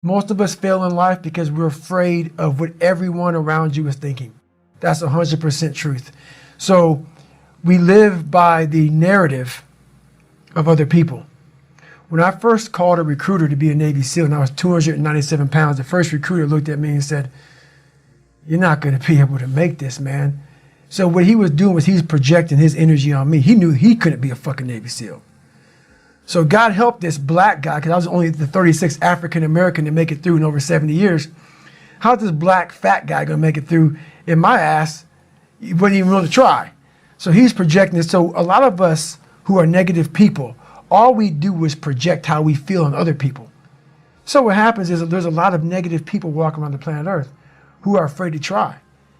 Most of us fail in life because we're afraid of what everyone around you is thinking. That's 100% truth. So we live by the narrative of other people. When I first called a recruiter to be a Navy SEAL and I was 297 pounds, the first recruiter looked at me and said, "You're not going to be able to make this, man." So what he was doing was he's projecting his energy on me. He knew he couldn't be a fucking Navy SEAL. So God help this black guy, because I was only the 36th African American to make it through in over 70 years. How's this black fat guy going to make it through in my ass? He wouldn't even want to try. So he's projecting it. So a lot of us who are negative people, all we do is project how we feel on other people. So what happens is there's a lot of negative people walking around the planet Earth who are afraid to try.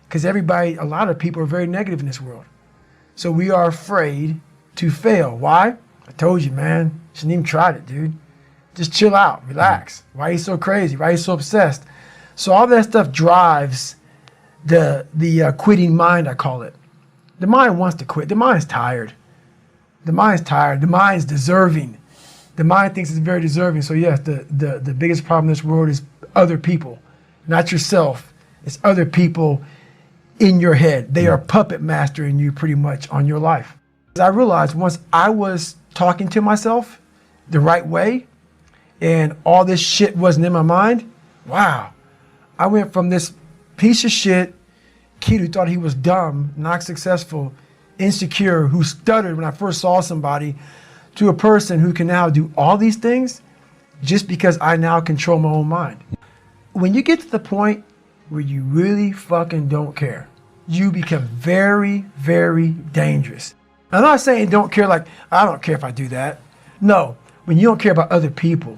Because a lot of people are very negative in this world. So we are afraid to fail. Why? I told you, man. Shouldn't even tried it, dude. Just chill out, relax. Why are you so crazy? Why are you so obsessed? So all that stuff drives the quitting mind, I call it. The mind wants to quit. The mind's tired. The mind's tired. The mind's deserving. The mind thinks it's very deserving. So yes, the biggest problem in this world is other people, not yourself. It's other people in your head. They are puppet mastering you pretty much on your life. I realized once I was talking to myself the right way and all this shit wasn't in my mind, wow. I went from this piece of shit kid who thought he was dumb, not successful, insecure, who stuttered when I first saw somebody, to a person who can now do all these things just because I now control my own mind. When you get to the point where you really fucking don't care, you become very, very dangerous. I'm not saying don't care like, I don't care if I do that. No, when you don't care about other people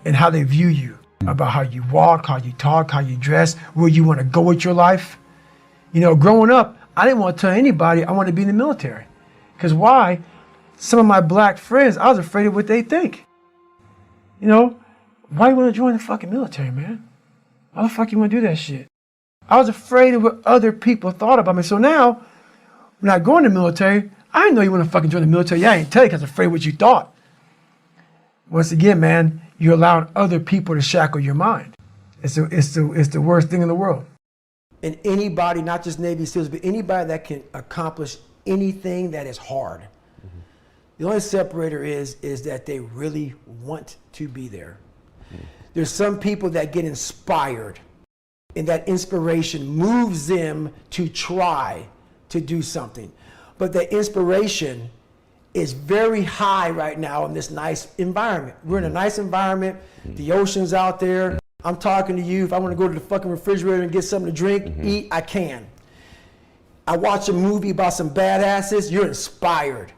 and how they view you, about how you walk, how you talk, how you dress, where you want to go with your life. You know, growing up, I didn't want to tell anybody I wanted to be in the military. Because why? Some of my black friends, I was afraid of what they think. You know, why you want to join the fucking military, man? Why the fuck you want to do that shit? I was afraid of what other people thought about me. So now, when I go in the military, I didn't know you want to fucking join the military. Yeah, I didn't tell you because I was afraid of what you thought. Once again, man, you're allowing other people to shackle your mind. It's the worst thing in the world. And anybody, not just Navy SEALs, but anybody that can accomplish anything that is hard. Mm-hmm. The only separator is that they really want to be there. Mm-hmm. There's some people that get inspired, and that inspiration moves them to try to do something. But the inspiration is very high right now in this nice environment. We're in a nice environment. The ocean's out there. I'm talking to you. If I want to go to the fucking refrigerator and get something to drink, eat, I can. I watch a movie about some badasses, you're inspired.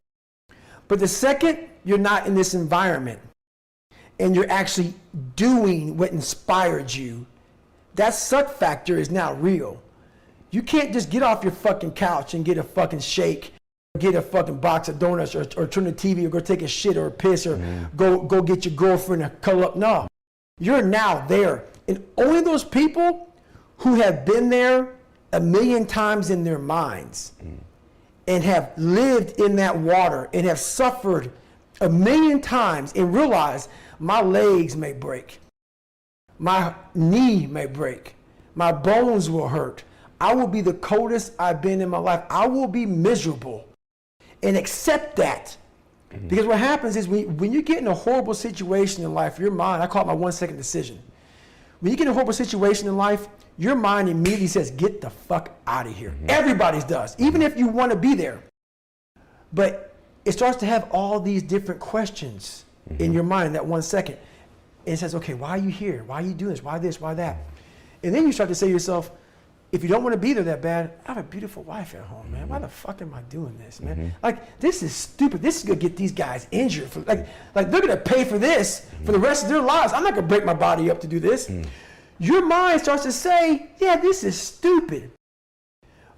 But the second you're not in this environment and you're actually doing what inspired you, that suck factor is now real. You can't just get off your fucking couch and get a fucking shake, get a fucking box of donuts, or turn the TV, or go take a shit or a piss, or go get your girlfriend to cuddle up. No, you're now there. And only those people who have been there a million times in their minds and have lived in that water and have suffered a million times and realize my legs may break, my knee may break, my bones will hurt. I will be the coldest I've been in my life. I will be miserable, and accept that. Because what happens is when you get in a horrible situation in life, your mind, I call it my 1 second decision. When you get in a horrible situation in life, your mind immediately says, get the fuck out of here. Everybody's does, even if you want to be there. But it starts to have all these different questions in your mind in that 1 second. And it says, okay, why are you here? Why are you doing this? Why this? Why that? And then you start to say to yourself, if you don't want to be there that bad, I have a beautiful wife at home, man. Why the fuck am I doing this, man? Like, this is stupid. This is going to get these guys injured. Like they're going to pay for this for the rest of their lives. I'm not going to break my body up to do this. Your mind starts to say, yeah, this is stupid.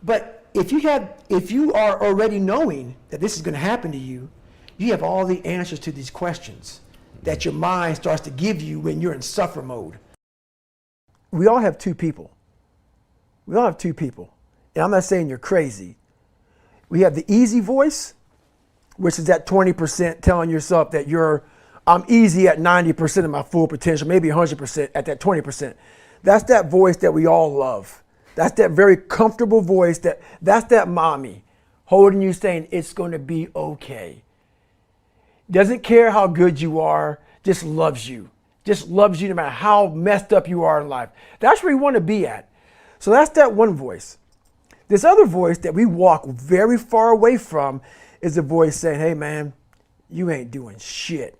But if you are already knowing that this is going to happen to you, you have all the answers to these questions that your mind starts to give you when you're in suffer mode. We all have two people. We all have two people. And I'm not saying you're crazy. We have the easy voice, which is that 20% telling yourself that you're I'm easy at 90% of my full potential, maybe 100% at that 20%. That's that voice that we all love. That's that very comfortable voice that's that mommy holding you saying it's going to be okay. Doesn't care how good you are, just loves you. Just loves you no matter how messed up you are in life. That's where you want to be at. So that's that one voice. This other voice that we walk very far away from is the voice saying, hey man, you ain't doing shit.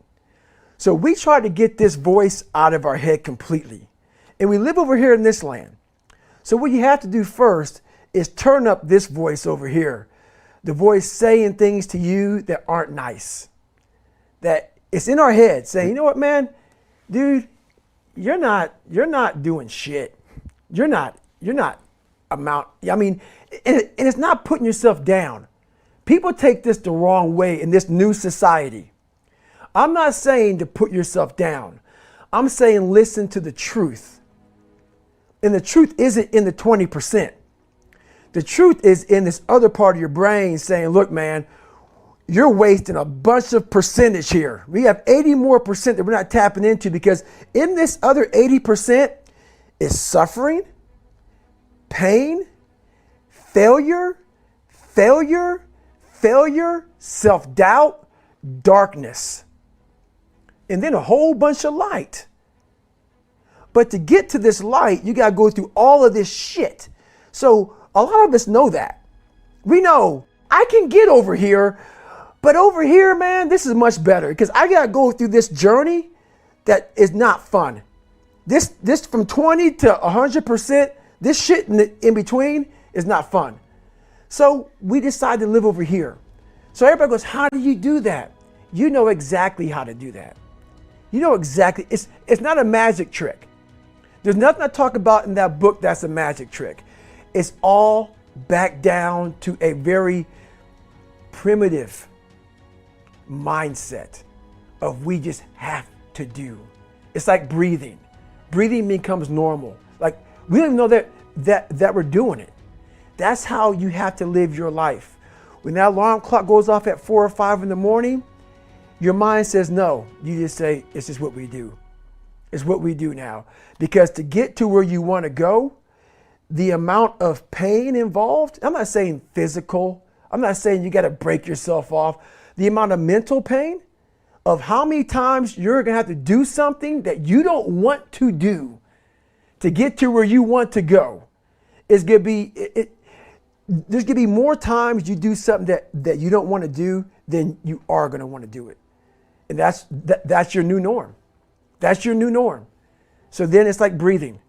So we try to get this voice out of our head completely. And we live over here in this land. So what you have to do first is turn up this voice over here. The voice saying things to you that aren't nice. That it's in our head saying, you know what, man, dude, you're not doing shit. You're not and it's not putting yourself down. People take this the wrong way in this new society. I'm not saying to put yourself down. I'm saying listen to the truth. And the truth isn't in the 20%. The truth is in this other part of your brain saying, look, man, you're wasting a bunch of percentage here. We have 80 more percent that we're not tapping into because in this other 80% is suffering, pain, failure, self-doubt, darkness, and then a whole bunch of light. But to get to this light, you got to go through all of this shit. So a lot of us know that. We know I can get over here, but over here, man, this is much better because I got to go through this journey that is not fun. This from 20 to 100%, this shit in between is not fun. So we decide to live over here. So everybody goes, how do you do that? You know exactly how to do that. You know exactly. It's not a magic trick. There's nothing I talk about in that book that's a magic trick. It's all back down to a very primitive mindset of we just have to do. It's like breathing. Breathing becomes normal. Like we don't even know that we're doing it. That's how you have to live your life. When that alarm clock goes off at 4 or 5 in the morning, your mind says no. You just say, it's just what we do. It's what we do now. Because to get to where you want to go, the amount of pain involved, I'm not saying physical, I'm not saying you got to break yourself off. The amount of mental pain of how many times you're going to have to do something that you don't want to do to get to where you want to go is going to be, there's going to be more times you do something that you don't want to do than you are going to want to do it. And that's your new norm. That's your new norm. So then it's like breathing.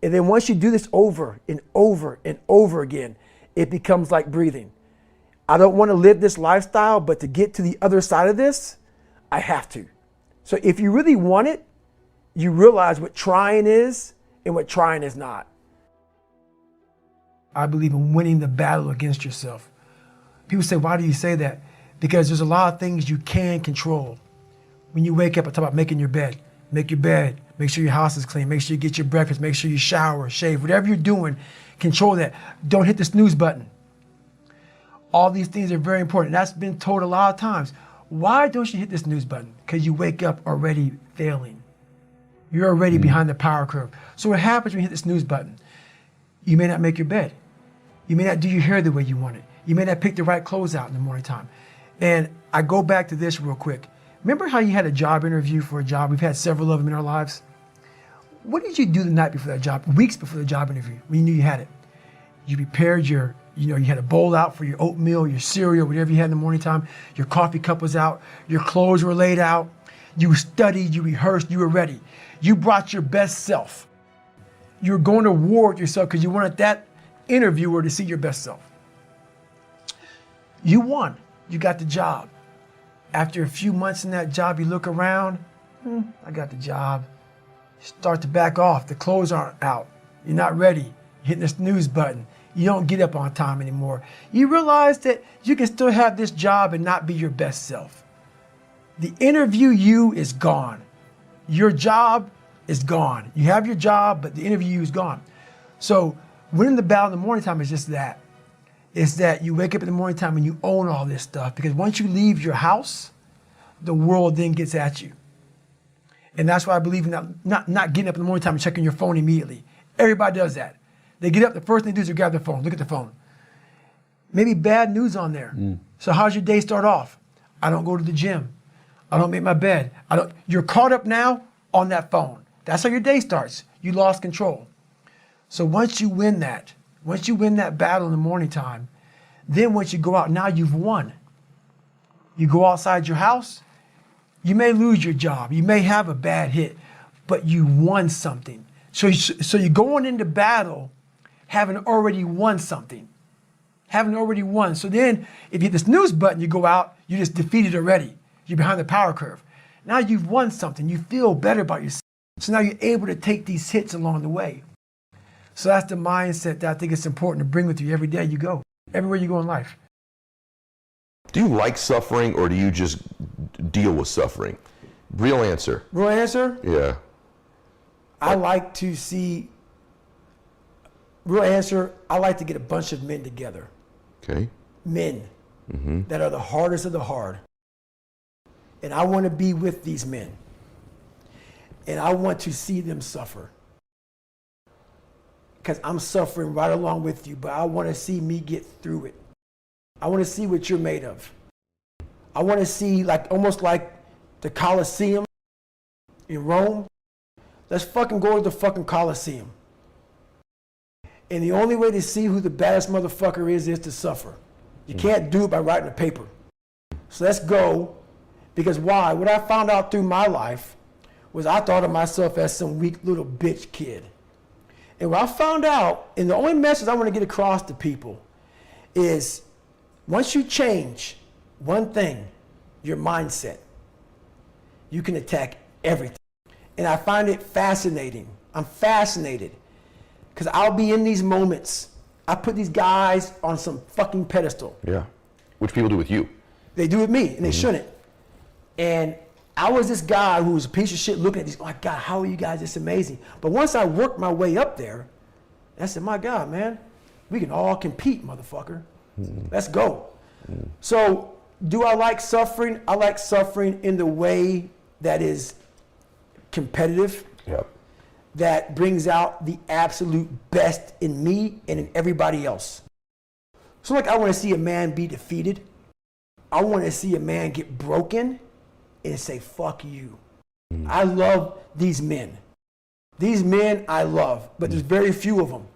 And then once you do this over and over and over again, it becomes like breathing. I don't want to live this lifestyle, but to get to the other side of this, I have to. So if you really want it, you realize what trying is and what trying is not. I believe in winning the battle against yourself. People say, why do you say that? Because there's a lot of things you can control. When you wake up, I talk about making your bed. Make your bed. Make sure your house is clean. Make sure you get your breakfast. Make sure you shower, shave. Whatever you're doing, control that. Don't hit the snooze button. All these things are very important. That's been told a lot of times. Why don't you hit the snooze button? Because you wake up already failing. You're already behind the power curve. So what happens when you hit the snooze button? You may not make your bed. You may not do your hair the way you want it. You may not pick the right clothes out in the morning time. And I go back to this real quick. Remember how you had a job interview for a job? We've had several of them in our lives. What did you do the night before that job, weeks before the job interview, when you knew you had it? You prepared you had a bowl out for your oatmeal, your cereal, whatever you had in the morning time. Your coffee cup was out. Your clothes were laid out. You studied, you rehearsed, you were ready. You brought your best self. You were going to war with yourself because you wanted that interviewer to see your best self. You won. You got the job. After a few months in that job, you look around, I got the job. You start to back off. The clothes aren't out. You're not ready. You're hitting the snooze button. You don't get up on time anymore. You realize that you can still have this job and not be your best self. The interview you is gone. Your job is gone. You have your job, but the interview you is gone. So winning the battle in the morning time is just that. It's that you wake up in the morning time and you own all this stuff, because once you leave your house, the world then gets at you. And that's why I believe in not getting up in the morning time and checking your phone immediately. Everybody does that. They get up, the first thing they do is grab their phone, look at the phone. Maybe bad news on there. So how's your day start off? I don't go to the gym. I don't make my bed. You're caught up now on that phone. That's how your day starts. You lost control. So once you win that battle in the morning time, then once you go out, now you've won. You go outside your house, you may lose your job, you may have a bad hit, but you won something. So you're going into battle having already won something. Having already won. So then if you hit the snooze button, you go out, you're just defeated already. You're behind the power curve. Now you've won something. You feel better about yourself. So now you're able to take these hits along the way. So that's the mindset that I think it's important to bring with you every day you go, everywhere you go in life. Do you like suffering or do you just deal with suffering? Real answer. Real answer? Yeah. I like to see, real answer, I like to get a bunch of men together. Okay. Men that are the hardest of the hard. And I want to be with these men. And I want to see them suffer. Because I'm suffering right along with you, but I want to see me get through it. I want to see what you're made of. I want to see almost like the Colosseum in Rome. Let's fucking go to the fucking Colosseum. And the only way to see who the baddest motherfucker is to suffer. You can't do it by writing a paper. So let's go. Because why? What I found out through my life was I thought of myself as some weak little bitch kid. And what I found out, and the only message I want to get across to people is once you change one thing, your mindset, you can attack everything. And I find it fascinating. I'm fascinated because I'll be in these moments. I put these guys on some fucking pedestal. Yeah. Which people do with you. They do with me, and they shouldn't. And I was this guy who was a piece of shit looking at these, oh my God, how are you guys this amazing? But once I worked my way up there, I said, my God, man, we can all compete, motherfucker. Let's go. So do I like suffering? I like suffering in the way that is competitive. Yep. That brings out the absolute best in me and in everybody else. So I want to see a man be defeated. I want to see a man get broken and say, fuck you. I love these men. These men I love, but there's very few of them.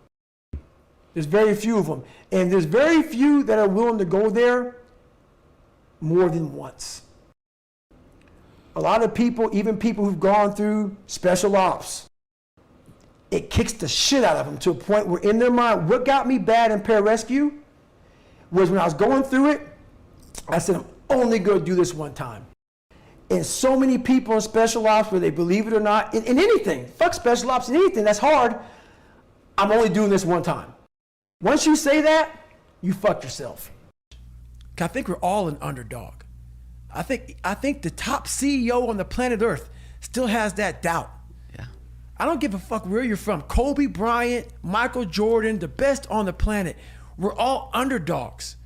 There's very few of them. And there's very few that are willing to go there more than once. A lot of people, even people who've gone through special ops, it kicks the shit out of them to a point where in their mind, what got me bad in pararescue was when I was going through it, I said, I'm only going to do this one time. And so many people in special ops, whether they believe it or not, in anything, fuck special ops, in anything, that's hard, I'm only doing this one time. Once you say that, you fucked yourself. I think we're all an underdog. I think the top CEO on the planet Earth still has that doubt. Yeah. I don't give a fuck where you're from. Kobe Bryant, Michael Jordan, the best on the planet. We're all underdogs.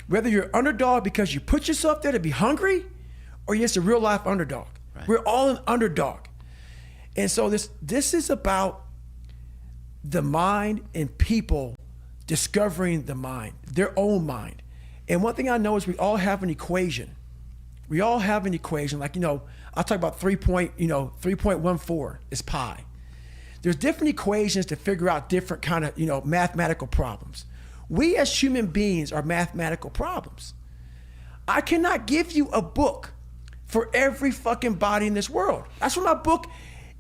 Whether you're underdog because you put yourself there to be hungry, or you're just a real life underdog. Right. We're all an underdog. And so this is about the mind and people discovering the mind, their own mind. And one thing I know is we all have an equation. We all have an equation. I'll talk about 3.14 is pi. There's different equations to figure out different kind of, mathematical problems. We as human beings are mathematical problems. I cannot give you a book for every fucking body in this world. That's what my book,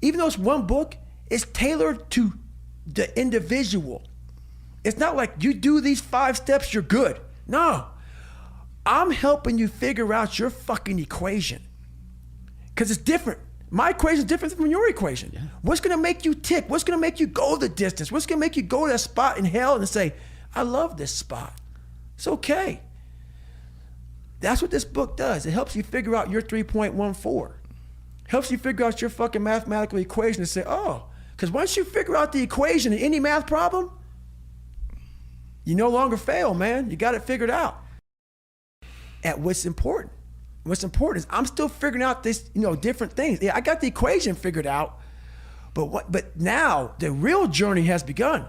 even though it's one book, is tailored to the individual. It's not like you do these 5 steps, you're good. No, I'm helping you figure out your fucking equation. Because it's different. My equation is different from your equation. Yeah. What's gonna make you tick? What's gonna make you go the distance? What's gonna make you go to that spot in hell and say, I love this spot. It's okay. That's what this book does. It helps you figure out your 3.14. Helps you figure out your fucking mathematical equation and say, oh, because once you figure out the equation in any math problem, you no longer fail, man. You got it figured out. At what's important. What's important is I'm still figuring out this, different things. Yeah, I got the equation figured out, but now the real journey has begun.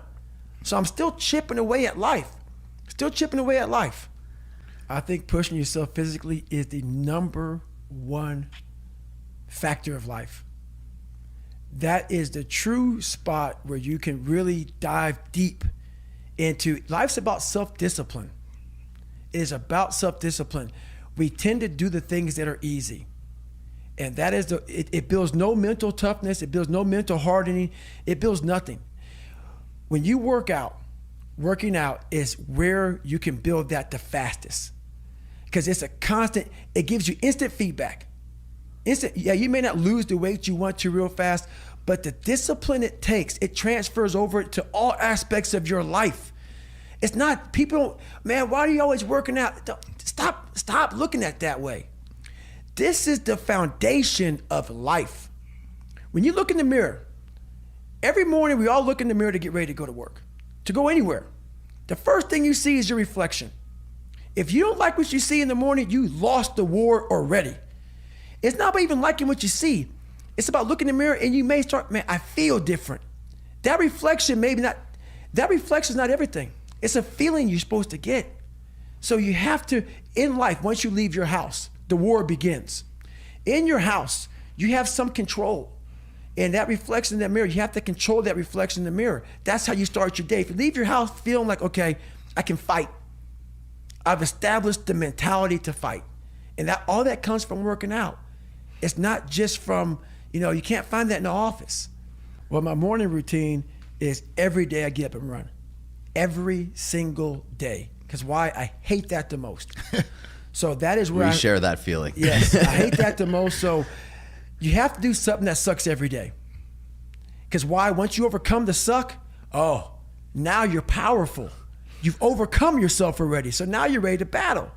So I'm still chipping away at life. I think pushing yourself physically is the number one factor of life. That is the true spot where you can really dive deep into. Life's about self-discipline. It is about self-discipline. We tend to do the things that are easy. And that is it builds no mental toughness. It builds no mental hardening. It builds nothing. When you working out is where you can build that the fastest. Because it's a constant, it gives you instant feedback. Yeah, you may not lose the weight you want to real fast, but the discipline it takes, it transfers over to all aspects of your life. It's not, people, man, why are you always working out? Stop looking at it that way. This is the foundation of life. When you look in the mirror, every morning we all look in the mirror to get ready to go to work, to go anywhere. The first thing you see is your reflection. If you don't like what you see in the morning, you lost the war already. It's not about even liking what you see. It's about looking in the mirror and you may start, man, I feel different. That reflection is not everything. It's a feeling you're supposed to get. So you have to, in life, once you leave your house, the war begins. In your house, you have some control. And that reflection in that mirror, you have to control that reflection in the mirror. That's how you start your day. If you leave your house feeling like, okay, I can fight. I've established the mentality to fight. And that all that comes from working out. It's not just from, you can't find that in the office. Well, my morning routine is every day I get up and run. Every single day. Because why? I hate that the most. So that is where we share that feeling. Yes, I hate that the most. So you have to do something that sucks every day. Because why? Once you overcome the suck, now you're powerful. You've overcome yourself already. So now you're ready to battle.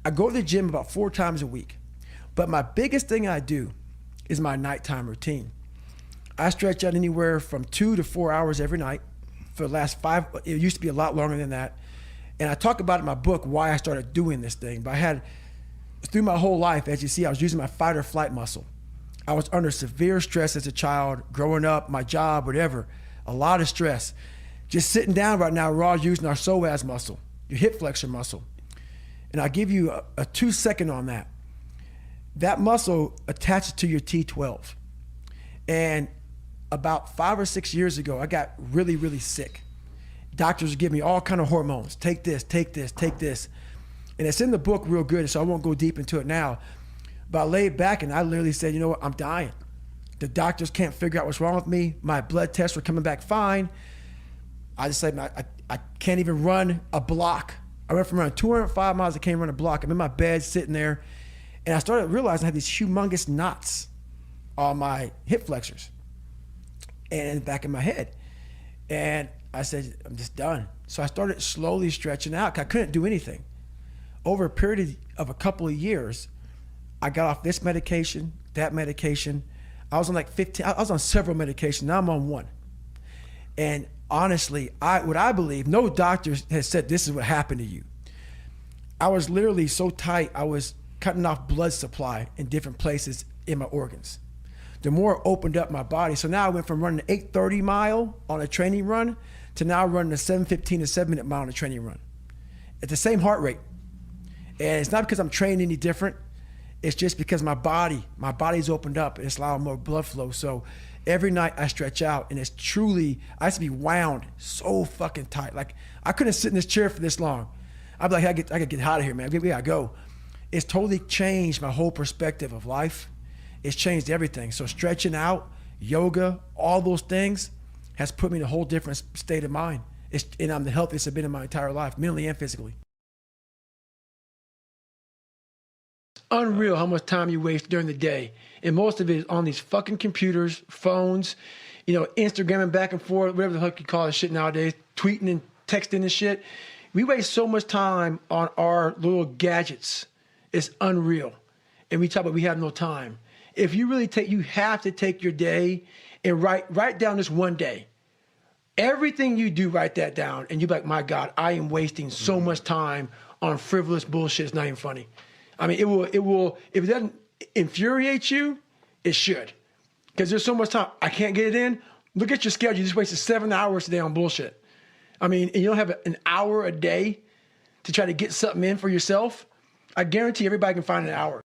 I go to the gym about 4 times a week. But my biggest thing I do is my nighttime routine. I stretch out anywhere from 2 to 4 hours every night for the last 5. It used to be a lot longer than that. And I talk about in my book why I started doing this thing. But through my whole life, as you see, I was using my fight or flight muscle. I was under severe stress as a child, growing up, my job, whatever, a lot of stress. Just sitting down right now, we're all using our psoas muscle, your hip flexor muscle. And I'll give you a 2-second on that. That muscle attaches to your T12. And about 5 or 6 years ago, I got really, really sick. Doctors would give me all kind of hormones. Take this, take this, take this. And it's in the book real good, so I won't go deep into it now. But I laid back and I literally said, you know what, I'm dying. The doctors can't figure out what's wrong with me. My blood tests were coming back fine. I just said, I can't even run a block. I went from running 205 miles, I can't run a block. I'm in my bed sitting there. And I started realizing I had these humongous knots on my hip flexors and in the back of my head. And I said, I'm just done. So I started slowly stretching out 'cause I couldn't do anything. Over a period of a couple of years, I got off this medication, that medication. I was on like 15, I was on several medications. Now I'm on one. And honestly, what I believe, no doctor has said this is what happened to you. I was literally so tight, I was cutting off blood supply in different places in my organs. The more it opened up my body. So now I went from running an 8:30 mile on a training run to now running a 7:15 to 7-minute mile on a training run at the same heart rate. And it's not because I'm trained any different. It's just because my body's opened up and it's allowing more blood flow. So every night I stretch out and it's truly, I used to be wound so fucking tight. Like I couldn't sit in this chair for this long. I'd be like, I gotta get out of here, man. We gotta go. It's totally changed my whole perspective of life. It's changed everything. So stretching out, yoga, all those things has put me in a whole different state of mind. And I'm the healthiest I've been in my entire life, mentally and physically. Unreal how much time you waste during the day. And most of it is on these fucking computers, phones, Instagramming back and forth, whatever the fuck you call this shit nowadays, tweeting and texting and shit. We waste so much time on our little gadgets. It's unreal. And we talk about we have no time. If you really you have to take your day and write down this one day. Everything you do, write that down. And you're like, my God, I am wasting so much time on frivolous bullshit. It's not even funny. I mean, it will, if it doesn't infuriate you, it should. Because there's so much time. I can't get it in. Look at your schedule. You just wasted 7 hours today on bullshit. I mean, and you don't have an hour a day to try to get something in for yourself. I guarantee everybody can find an hour.